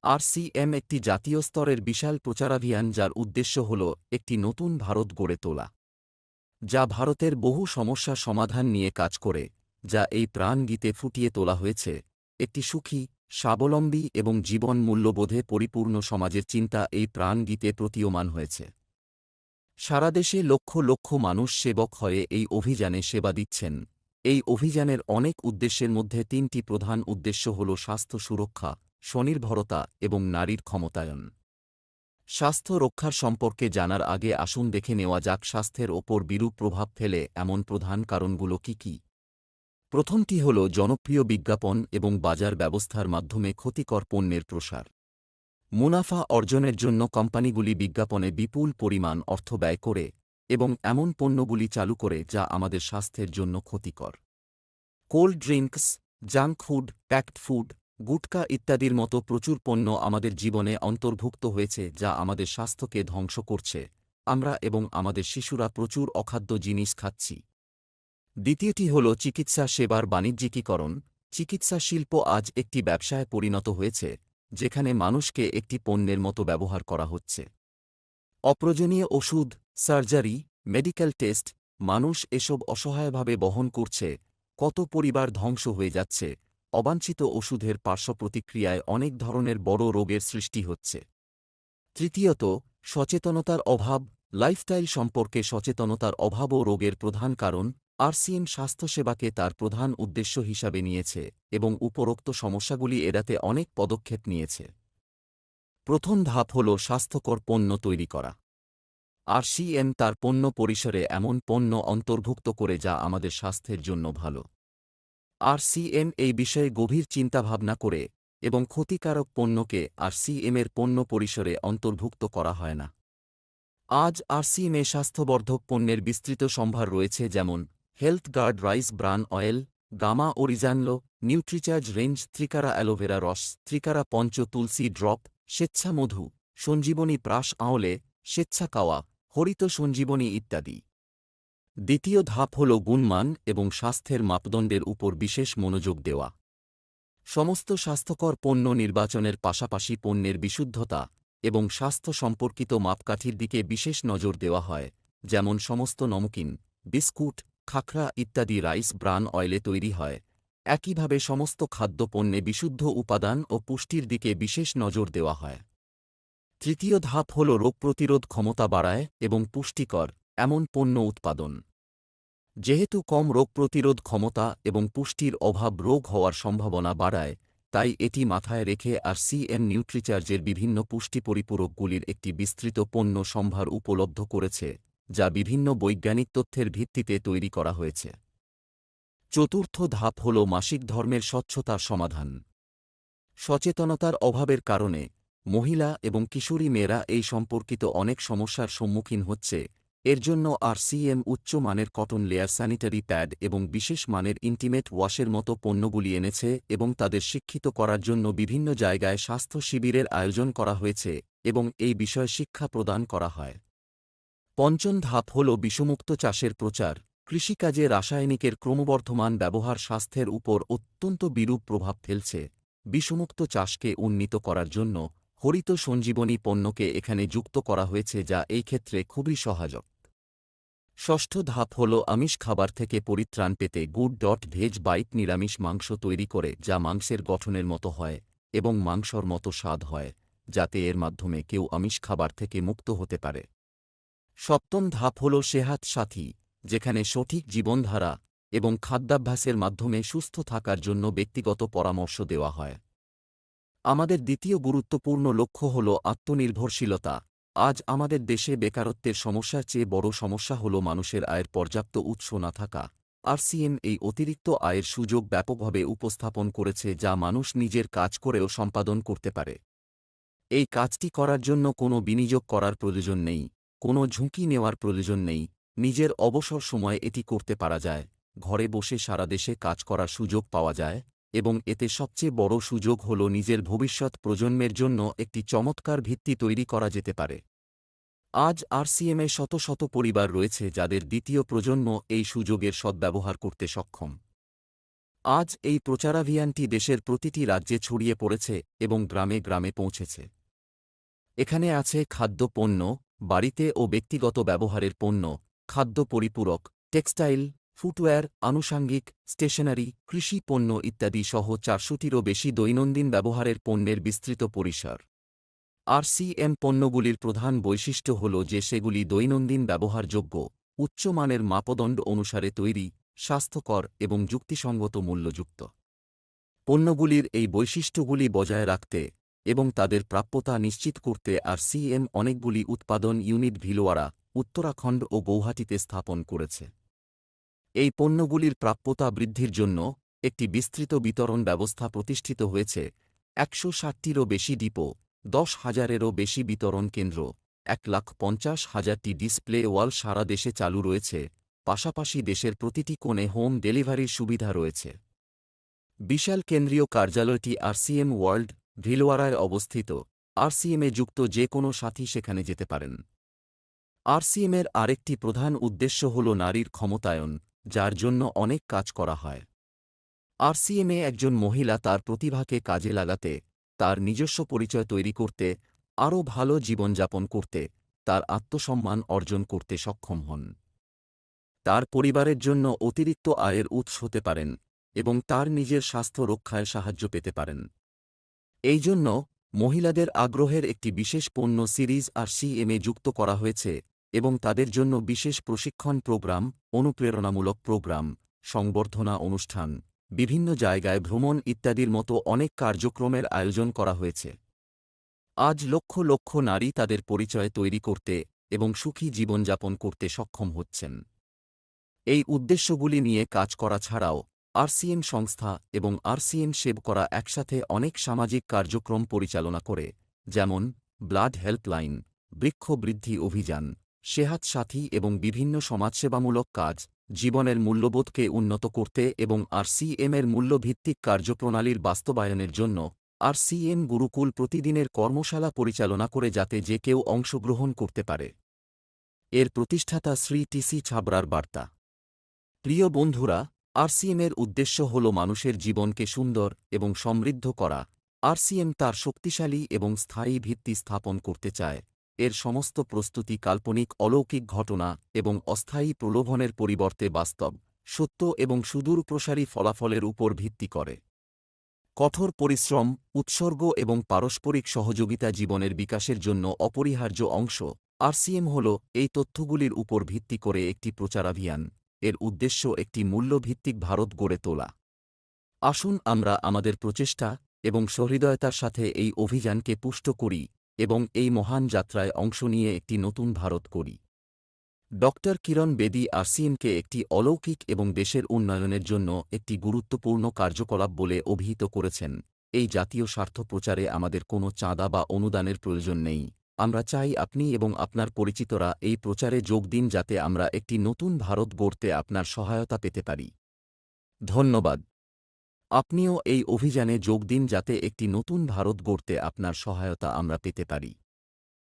RCM একটি জাতীয় স্তরের বিশাল প্রচারাভিযান যার উদ্দেশ্য হল একটি নতুন ভারত গড়ে তোলা, যা ভারতের বহু সমস্যা সমাধান নিয়ে কাজ করে, যা এই প্রাণগীতে ফুটিয়ে তোলা হয়েছে। একটি সুখী, স্বাবলম্বী এবং জীবন মূল্যবোধে পরিপূর্ণ সমাজের চিন্তা এই প্রাণগীতে প্রতীয়মান হয়েছে। সারা দেশে লক্ষ লক্ষ মানুষ সেবক হয়ে এই অভিযানে সেবা দিচ্ছেন। এই অভিযানের অনেক উদ্দেশ্যের মধ্যে তিনটি প্রধান উদ্দেশ্য হল স্বাস্থ্য সুরক্ষা, স্বনির্ভরতা এবং নারীর ক্ষমতায়ন। স্বাস্থ্য রক্ষার সম্পর্কে জানার আগে আসুন দেখে নেওয়া যাক স্বাস্থ্যের ওপর বিরূপ প্রভাব ফেলে এমন প্রধান কারণগুলো কি কি। প্রথমটি হল জনপ্রিয় বিজ্ঞাপন এবং বাজার ব্যবস্থার মাধ্যমে ক্ষতিকর পণ্যের প্রসার। মুনাফা অর্জনের জন্য কোম্পানিগুলি বিজ্ঞাপনে বিপুল পরিমাণ অর্থ ব্যয় করে এবং এমন পণ্যগুলি চালু করে যা আমাদের স্বাস্থ্যের জন্য ক্ষতিকর। Cold drinks, junk food, packed food, gutka ইত্যাদির মতো প্রচুর পণ্য আমাদের জীবনে অন্তর্ভুক্ত হয়েছে যা আমাদের স্বাস্থ্যকে ধ্বংস করছে। আমরা এবং আমাদের শিশুরা প্রচুর অখাদ্য জিনিস খাচ্ছি। দ্বিতীয়টি হল চিকিৎসা সেবার বাণিজ্যিকীকরণ। চিকিৎসা শিল্প আজ একটি ব্যবসায় পরিণত হয়েছে, যেখানে মানুষকে একটি পণ্যের মতো ব্যবহার করা হচ্ছে। অপ্রয়োজনীয় ওষুধ, সার্জারি, মেডিকেল টেস্ট, মানুষ এসব অসহায়ভাবে বহন করছে। কত পরিবার ধ্বংস হয়ে যাচ্ছে। অবাঞ্ছিত ওষুধের পার্শ্বপ্রতিক্রিয়ায় অনেক ধরনের বড় রোগের সৃষ্টি হচ্ছে। তৃতীয়ত, সচেতনতার অভাব। লাইফস্টাইল সম্পর্কে সচেতনতার অভাবও রোগের প্রধান কারণ। আরসিএম স্বাস্থ্যসেবাকে তার প্রধান উদ্দেশ্য হিসাবে নিয়েছে এবং উপরোক্ত সমস্যাগুলি এড়াতে অনেক পদক্ষেপ নিয়েছে। প্রথম ধাপ হল স্বাস্থ্যকর পণ্য তৈরি করা। আরসিএম তার পণ্য পরিসরে এমন পণ্য অন্তর্ভুক্ত করে যা আমাদের স্বাস্থ্যের জন্য ভালো। আরসিএম এই বিষয়ে গভীর চিন্তাভাবনা করে এবং ক্ষতিকারক পণ্যকে আরসিএমের পণ্য পরিসরে অন্তর্ভুক্ত করা হয় না। আজ আরসিএমে স্বাস্থ্যবর্ধক পণ্যের বিস্তৃত সম্ভার রয়েছে, যেমন Health Guard rice bran oil, gamma oryzanol, Nutricharge range, ত্রিকারা অ্যালোভেরা রস, ত্রিকারা পঞ্চ তুলসী ড্রপ, স্বেচ্ছা মধু, সঞ্জীবনী প্রাশ আঁওলে, স্বেচ্ছা কাওয়া, হরিত সঞ্জীবনী ইত্যাদি। দ্বিতীয় ধাপ হল গুণমান এবং স্বাস্থ্যের মাপদণ্ডের উপর বিশেষ মনোযোগ দেওয়া। সমস্ত স্বাস্থ্যকর পণ্য নির্বাচনের পাশাপাশি পণ্যের বিশুদ্ধতা এবং স্বাস্থ্য সম্পর্কিত মাপকাঠির দিকে বিশেষ নজর দেওয়া হয়, যেমন সমস্ত নমকিন, বিস্কুট, খাখরা ইত্যাদি রাইস ব্রান অয়েলে তৈরি হয়। একইভাবে সমস্ত খাদ্যপণ্যে বিশুদ্ধ উপাদান ও পুষ্টির দিকে বিশেষ নজর দেওয়া হয়। তৃতীয় ধাপ হল রোগ প্রতিরোধ ক্ষমতা বাড়ায় এবং পুষ্টিকর এমন পণ্য উৎপাদন। যেহেতু কম রোগ প্রতিরোধ ক্ষমতা এবং পুষ্টির অভাব রোগ হওয়ার সম্ভাবনা বাড়ায়, তাই এটি মাথায় রেখে আরসিএম নিউট্রিচার্জের বিভিন্ন পুষ্টি পরিপূরকগুলির একটি বিস্তৃত পণ্য সম্ভার উপলব্ধ করেছে, যা বিভিন্ন বৈজ্ঞানিক তথ্যের ভিত্তিতে তৈরি করা হয়েছে। চতুর্থ ধাপ হল মাসিক ধর্মের স্বচ্ছতার সমাধান। সচেতনতার অভাবের কারণে মহিলা এবং কিশোরী মেয়েরা এই সম্পর্কিত অনেক সমস্যার সম্মুখীন হচ্ছে। এর জন্য আরসিএম উচ্চ মানের কটন লেয়ার স্যানিটারি প্যাড এবং বিশেষ মানের ইন্টিমেট ওয়াশের মতো পণ্যগুলি এনেছে এবং তাদের শিক্ষিত করার জন্য বিভিন্ন জায়গায় স্বাস্থ্য শিবিরের আয়োজন করা হয়েছে এবং এই বিষয়ে শিক্ষা প্রদান করা হয়। পঞ্চম ধাপ হল বিষমুক্ত চাষের প্রচার। কৃষিকাজে রাসায়নিকের ক্রমবর্ধমান ব্যবহার স্বাস্থ্যের উপর অত্যন্ত বিরূপ প্রভাব ফেলছে। বিষমুক্ত চাষকে উন্নীত করার জন্য হরিত সঞ্জীবনী পণ্যকে এখানে যুক্ত করা হয়েছে, যা এই ক্ষেত্রে খুবই সহায়ক। ষষ্ঠ ধাপ হল আমিষ খাবার থেকে পরিত্রাণ পেতে গুড.ভেজ বাইট নিরামিষ মাংস তৈরি করে, যা মাংসের গঠনের মতো হয় এবং মাংসর মতো স্বাদ হয়, যাতে এর মাধ্যমে কেউ আমিষ খাবার থেকে মুক্ত হতে পারে। সপ্তম ধাপ হল সেহাত সাথী, যেখানে সঠিক জীবনধারা এবং খাদ্যাভ্যাসের মাধ্যমে সুস্থ থাকার জন্য ব্যক্তিগত পরামর্শ দেওয়া হয়। আমাদের দ্বিতীয় গুরুত্বপূর্ণ লক্ষ্য হল আত্মনির্ভরশীলতা। আজ আমাদের দেশে বেকারত্বের সমস্যার চেয়ে বড় সমস্যা হল মানুষের আয়ের পর্যাপ্ত উৎস না থাকা। আরসিএম এই অতিরিক্ত আয়ের সুযোগ ব্যাপকভাবে উপস্থাপন করেছে, যা মানুষ নিজের কাজ করেও সম্পাদন করতে পারে। এই কাজটি করার জন্য কোনো বিনিয়োগ করার প্রয়োজন নেই, কোনো ঝুঁকি নেওয়ার প্রয়োজন নেই। নিজের অবসর সময়ে এটি করতে পারা যায়। ঘরে বসে সারা দেশে কাজ করার সুযোগ পাওয়া যায় এবং এতে সবচেয়ে বড় সুযোগ হল নিজের ভবিষ্যৎ প্রজন্মের জন্য একটি চমৎকার ভিত্তি তৈরি করা যেতে পারে। আজ আরসিএমে শত শত পরিবার রয়েছে যাদের দ্বিতীয় প্রজন্ম এই সুযোগের সদ্ব্যবহার করতে সক্ষম। আজ এই প্রচারাভিযানটি দেশের প্রতিটি রাজ্যে ছড়িয়ে পড়েছে এবং গ্রামে গ্রামে পৌঁছেছে। এখানে আছে খাদ্য পণ্য, বাড়িতে ও ব্যক্তিগত ব্যবহারের পণ্য, খাদ্য পরিপূরক, টেক্সটাইল, ফুটওয়্যার, আনুষাঙ্গিক, স্টেশনারি, কৃষি পণ্য ইত্যাদি সহ ৪০০টিরও বেশি দৈনন্দিন ব্যবহারের পণ্যের বিস্তৃত পরিসর। আরসিএম পণ্যগুলির প্রধান বৈশিষ্ট্য হল যে সেগুলি দৈনন্দিন ব্যবহারযোগ্য, উচ্চমানের মাপদণ্ড অনুসারে তৈরি, স্বাস্থ্যকর এবং যুক্তিসঙ্গত মূল্যযুক্ত। পণ্যগুলির এই বৈশিষ্ট্যগুলি বজায় রাখতে এবং তাদের প্রাপ্যতা নিশ্চিত করতে আরসিএম অনেকগুলি উৎপাদন ইউনিট ভিলওয়ারা, উত্তরাখণ্ড ও গৌহাটিতে স্থাপন করেছে। এই পণ্যগুলির প্রাপ্যতা বৃদ্ধির জন্য একটি বিস্তৃত বিতরণ ব্যবস্থা প্রতিষ্ঠিত হয়েছে। ১৬০টিরও বেশি ডিপো, ১০,০০০-এরও বেশি বিতরণ কেন্দ্র, ১,৫০,০০০টি ডিসপ্লে ওয়াল সারা দেশে চালু রয়েছে। পাশাপাশি দেশের প্রতিটি কোণে হোম ডেলিভারির সুবিধা রয়েছে। বিশাল কেন্দ্রীয় কার্যালয়টি আরসিএম ওয়ার্ল্ড, ভিলওয়ারায় অবস্থিত। আরসিএমে যুক্ত যে কোনো সাথী সেখানে যেতে পারেন। আরসিএমের আরেকটি প্রধান উদ্দেশ্য হল নারীর ক্ষমতায়ন, যার জন্য অনেক কাজ করা হয়। আরসিএমে একজন মহিলা তার প্রতিভাকে কাজে লাগাতে, তার নিজস্ব পরিচয় তৈরি করতে, আরও ভালো জীবনযাপন করতে, তার আত্মসম্মান অর্জন করতে সক্ষম হন। তার পরিবারের জন্য অতিরিক্ত আয়ের উৎস হতে পারেন এবং তার নিজের স্বাস্থ্য রক্ষায় সাহায্য পেতে পারেন। এই জন্য মহিলাদের আগ্রহের একটি বিশেষ পণ্য সিরিজ আরসিএমে যুক্ত করা হয়েছে এবং তাদের জন্য বিশেষ প্রশিক্ষণ প্রোগ্রাম, অনুপ্রেরণামূলক প্রোগ্রাম, সংবর্ধনা অনুষ্ঠান, বিভিন্ন জায়গায় ভ্রমণ ইত্যাদির মতো অনেক কার্যক্রমের আয়োজন করা হয়েছে। আজ লক্ষ লক্ষ নারী তাদের পরিচয় তৈরি করতে এবং সুখী জীবনযাপন করতে সক্ষম হচ্ছেন। এই উদ্দেশ্যগুলি নিয়ে কাজ করা ছাড়াও আরসিএম সংস্থা এবং আরসিএম সেভ করা একসাথে অনেক সামাজিক কার্যক্রম পরিচালনা করে, যেমন ব্লাড হেল্পলাইন, বৃক্ষ বৃদ্ধি অভিযান, সেহাত সাথী এবং বিভিন্ন সমাজসেবামূলক কাজ, জীবনের মূল্যবোধকে উন্নত করতে এবং আরসিএমের মূল্যভিত্তিক কার্যপ্রণালীর বাস্তবায়নের জন্য আরসিএম গুরুকুল প্রতিদিনের কর্মশালা পরিচালনা করে যাতে যে কেউ অংশগ্রহণ করতে পারে। এর প্রতিষ্ঠাতা শ্রী টিসি ছাবরার বার্তা। প্রিয় বন্ধুরা, আরসিএমের উদ্দেশ্য হল মানুষের জীবনকে সুন্দর এবং সমৃদ্ধ করা। আরসিএম তার শক্তিশালী এবং স্থায়ী ভিত্তি স্থাপন করতে চায়। এর সমস্ত প্রস্তুতি কাল্পনিক অলৌকিক ঘটনা এবং অস্থায়ী প্রলোভনের পরিবর্তে বাস্তব, সত্য এবং সুদূরপ্রসারী ফলাফলের উপর ভিত্তি করে। কঠোর পরিশ্রম, উৎসর্গ এবং পারস্পরিক সহযোগিতা জীবনের বিকাশের জন্য অপরিহার্য অংশ। আরসিএম হল এই তথ্যগুলির উপর ভিত্তি করে একটি প্রচারাভিযান। এর উদ্দেশ্য একটি মূল্যভিত্তিক ভারত গড়ে তোলা। আসুন আমরা আমাদের প্রচেষ্টা এবং সহৃদয়তার সাথে এই অভিযানকে পুষ্ট করি এবং এই মহান যাত্রায় অংশ নিয়ে একটি নতুন ভারত করি। ডক্টর কিরণ বেদী আরসিএমকে একটি অলৌকিক এবং দেশের উন্নয়নের জন্য একটি গুরুত্বপূর্ণ কার্যকলাপ বলে অভিহিত করেছেন। এই জাতীয় স্বার্থ প্রচারে আমাদের কোনো চাঁদা বা অনুদানের প্রয়োজন নেই। আমরা চাই আপনি এবং আপনার পরিচিতরা এই প্রচারে যোগ দিন যাতে আমরা একটি নতুন ভারত গড়তে আপনার সহায়তা পেতে পারি। ধন্যবাদ। আপনিও এই অভিযানে যোগ দিন যাতে একটি নতুন ভারত গড়তে আপনার সহায়তা আমরা পেতে পারি।